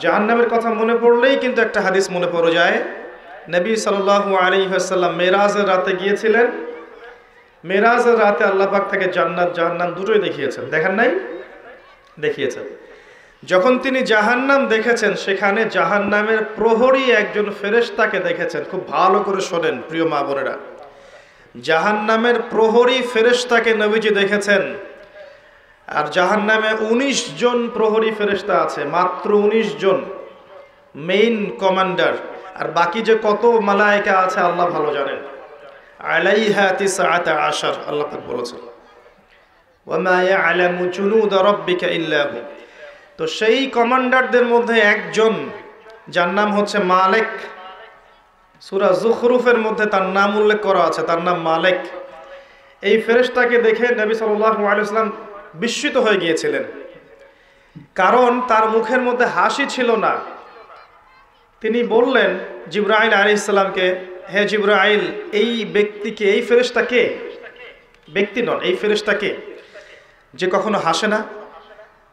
জাহান্নামের কথা মনে পড়লেই কিন্তু একটা হাদিস মনে পড়ে যায়। নবী সাল্লাল্লাহু আলাইহি ওয়াসাল্লাম মেরাজের রাতে গিয়েছিলেন। মেরাজের রাতে আল্লাহ পাক তাকে জান্নাত জাহান্নাম দুটোই দেখিয়েছেন। দেখেন নাই? দেখিয়েছেন। যখন তিনি জাহান্নাম দেখেছেন, সেখানে জাহান্নামের প্রহরী একজন ফেরেশতাকে দেখেছেন। খুব ভালো করে শোনেন প্রিয় মা বোনেরা, জাহান্নামের প্রহরী ফেরেশতাকে নবীজি দেখেছেন। আর জাহান্নামে 19 জন প্রহরী ফেরেশতা আছে, মাত্র 19 জন মেইন কমান্ডার। আর বাকি যে কত মালায়েকা আছে আল্লাহ ভালো জানেন। আলাইহা 19 আল্লাহ পাক বলেছেন, ওয়া মা ইয়ালামু জুনুদ রাব্বিকা ইল্লা হু। তো সেই কমান্ডারদের মধ্যে একজন, যার নাম হচ্ছে মালিক। সূরা যুখরুফের মধ্যে তার নাম উল্লেখ করা আছে, তার নাম মালিক। এই ফেরেশতাকে দেখে নবী সাল্লাল্লাহু আলাইহি ওয়াসাল্লাম বিস্মিত হয়ে গিয়েছিলেন, কারণ তার মুখের মধ্যে হাসি ছিল না। তিনি বললেন জিবরাইল আলাইহিস সালামকে, হে জিবরাইল, এই ব্যক্তিকে, এই ফেরেশতাকে, ব্যক্তি নন, এই ফেরেশতাকে যে কখনো হাসে না।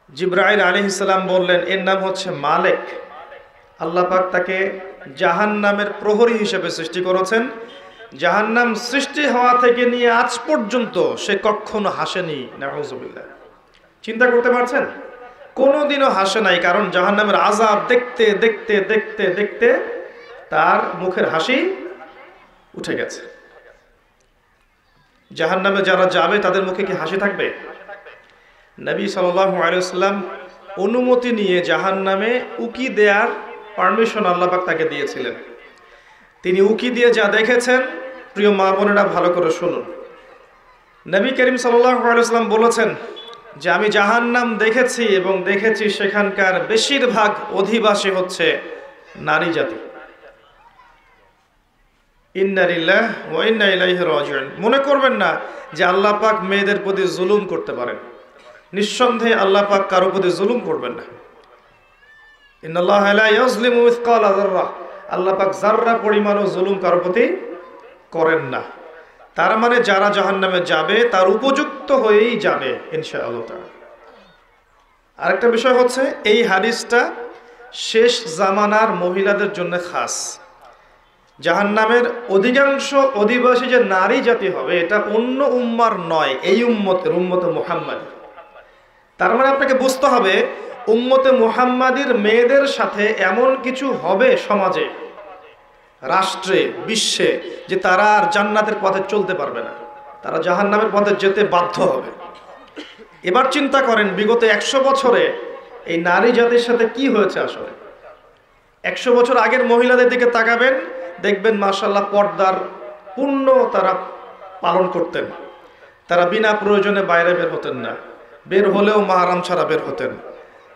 জিবরাইল আলাইহিস সালাম বললেন, এর নাম হচ্ছে মালিক। আল্লাহ পাক তাকে জাহান্নামের প্রহরী হিসেবে সৃষ্টি করেছেন। জাহান্নাম সৃষ্টি হওয়া থেকে নিয়ে আজ পর্যন্ত সে কখনো হাসেনি। নাউযুবিল্লাহ। চিন্তা করতে পারছেন? কোনোদিনও হাসে নাই, কারণ জাহান্নামের আযাব দেখতে দেখতে দেখতে দেখতে তার মুখের হাসি উঠে গেছে। জাহান্নামে যারা যাবে তাদের মুখে কি হাসি থাকবে? নবী সাল্লাল্লাহু আলাইহি ওয়াসাল্লাম অনুমতি নিয়ে জাহান্নামে উকি দেওয়ার পারমিশন আল্লাহ পাক তাকে দিয়েছিলেন। তিনি উকি দিয়ে যা দেখেছেন, প্রিয় মা বোনেরা ভালো করে শুনুন। নবী করিম সাল্লাল্লাহু আলাইহি ওয়াসাল্লাম বলেছেন যে আমি জাহান্নাম দেখেছি এবং দেখেছি সেখানকার বেশিরভাগ অধিবাসী হচ্ছে নারী জাতি। ইন্না লিল্লাহি ওয়া ইন্না ইলাইহি রাজিউন। মনে করবেন না যে আল্লাহ পাক মেয়েদের প্রতি জুলুম করতে পারেন। নিঃসন্দেহে আল্লাহ পাক কারো প্রতি জুলুম করবেন না। ইন্নাল্লাহা লা ইয়াজলিমু মিসকালা যাররা। আল্লাহ পাক যাররা পরিমাণও জুলুম কারো প্রতি করেন না। তার মানে যারা জাহান্নামে যাবে তার উপযুক্ত হয়েই যাবে ইনশাআল্লাহ তাআলা। আরেকটা বিষয় হচ্ছে, এই হাদিসটা শেষ জামানার মহিলাদের জন্য খাস। জাহান্নামের অধিকাংশ অধিবাসী যে নারী জাতি হবে, এটা অন্য উম্মার নয়, এই উম্মতের, উম্মতে মুহাম্মাদী। তার মানে আপনাকে বুঝতে হবে, উম্মতে মুহাম্মাদীর মেয়েদের সাথে এমন কিছু হবে সমাজে, রাষ্ট্রে, বিশ্বে, যে তারা আর জান্নাতের পথে চলতে পারবে না, তারা জাহান্নামের পথে যেতে বাধ্য হবে। এবার চিন্তা করেন, বিগত 100 বছরে এই নারী জাতির সাথে কি হয়েছে আসলে। 100 বছর আগের মহিলাদের দিকে তাকাবেন, দেখবেন মাশাআল্লাহ পর্দার পূর্ণ তারা পালন করতেন। তারা বিনা প্রয়োজনে বাইরে বের হতেন না, বের হলেও মাহরাম ছাড়া বের হতেন।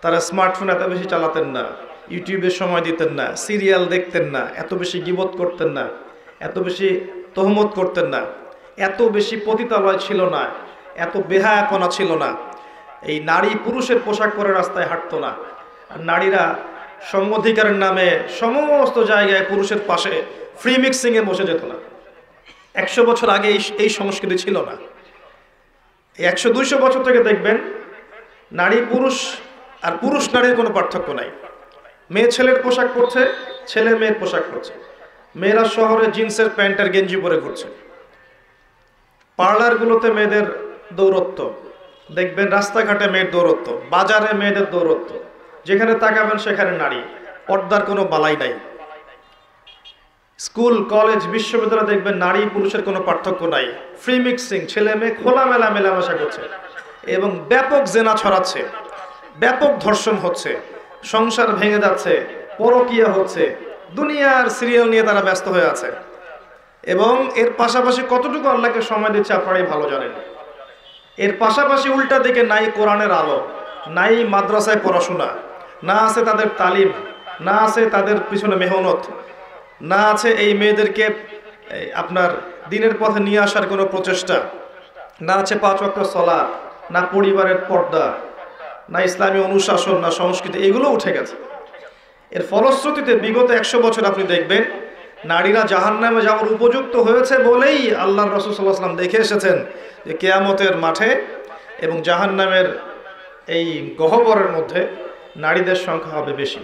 তারা স্মার্টফোন এত বেশি চালাতেন না, ইউটিউবে সময় দিতেন না, সিরিয়াল দেখতেন না, এত বেশি গীবত করতেন না, এত বেশি তহমত করতেন না, এত বেশি পতিতালয় ছিল না, এত বেহায়াপনা ছিল না। এই নারী পুরুষের পোশাক পরে রাস্তায় হাঁটতো না। আর নারীরা সম অধিকারের নামে সমস্ত জায়গায় পুরুষের পাশে ফ্রি মিক্সিংয়ে বসে যেত না। 100 বছর আগে এই সংস্কৃতি ছিল না। এই 100-200 বছর থেকে দেখবেন নারী পুরুষ আর পুরুষ নারীর কোনো পার্থক্য নাই। মেয়ে ছেলের পোশাক পরছে, ছেলে মেয়ের পোশাক পরছে। মেয়েরা শহরে জিন্সের প্যান্ট আর গেঞ্জি পরে ঘুরছে। পার্লারগুলোতে মেয়েদের দৌরত্ব দেখবেন, রাস্তাঘাটে মেয়ের দৌরত্ব, বাজারে মেয়েদের দৌরত্ব, যেখানে তাকাবেন সেখানে নারী। পর্দার কোনো বালাই নাই। স্কুল, কলেজ, বিশ্ববিদ্যালয় দেখবেন নারী পুরুষের কোনো পার্থক্য নাই। ফ্রি মিক্সিং, ছেলে মেয়ে খোলামেলা মেলামেশা করছে এবং ব্যাপক জেনা ছড়াচ্ছে, ব্যাপক ধর্ষণ হচ্ছে, সংসার ভেঙে যাচ্ছে, পরকীয়া হচ্ছে, দুনিয়ার সিরিয়াল নিয়ে তারা ব্যস্ত হয়ে আছে। এবং এর পাশাপাশি কতটুকু আল্লাহকে সময় দিচ্ছে আপনারাই ভালো জানেন। এর পাশাপাশি উল্টা দিকে নাই কোরআনের আলো, নাই মাদ্রাসায় পড়াশোনা, না আছে তাদের তালিম, না আছে তাদের পিছনে মেহনত, না আছে এই মেয়েদেরকে আপনার দিনের পথে নিয়ে আসার কোনো প্রচেষ্টা, না আছে 5 ওয়াক্ত সালাত, না পরিবারের পর্দা, না ইসলামী অনুশাসন, না সংস্কৃতি। এগুলো উঠে গেছে। এর ফলশ্রুতিতে বিগত 100 বছর আপনি দেখবেন নারীরা জাহান্নামে যাওয়ার উপযুক্ত হয়েছে বলেই আল্লাহর রাসূল সাল্লাল্লাহু আলাইহি ওয়াসাল্লাম দেখে এসেছেন যে কিয়ামতের মাঠে এবং জাহান্নামের এই গহ্বরের মধ্যে নারীদের সংখ্যা হবে বেশি।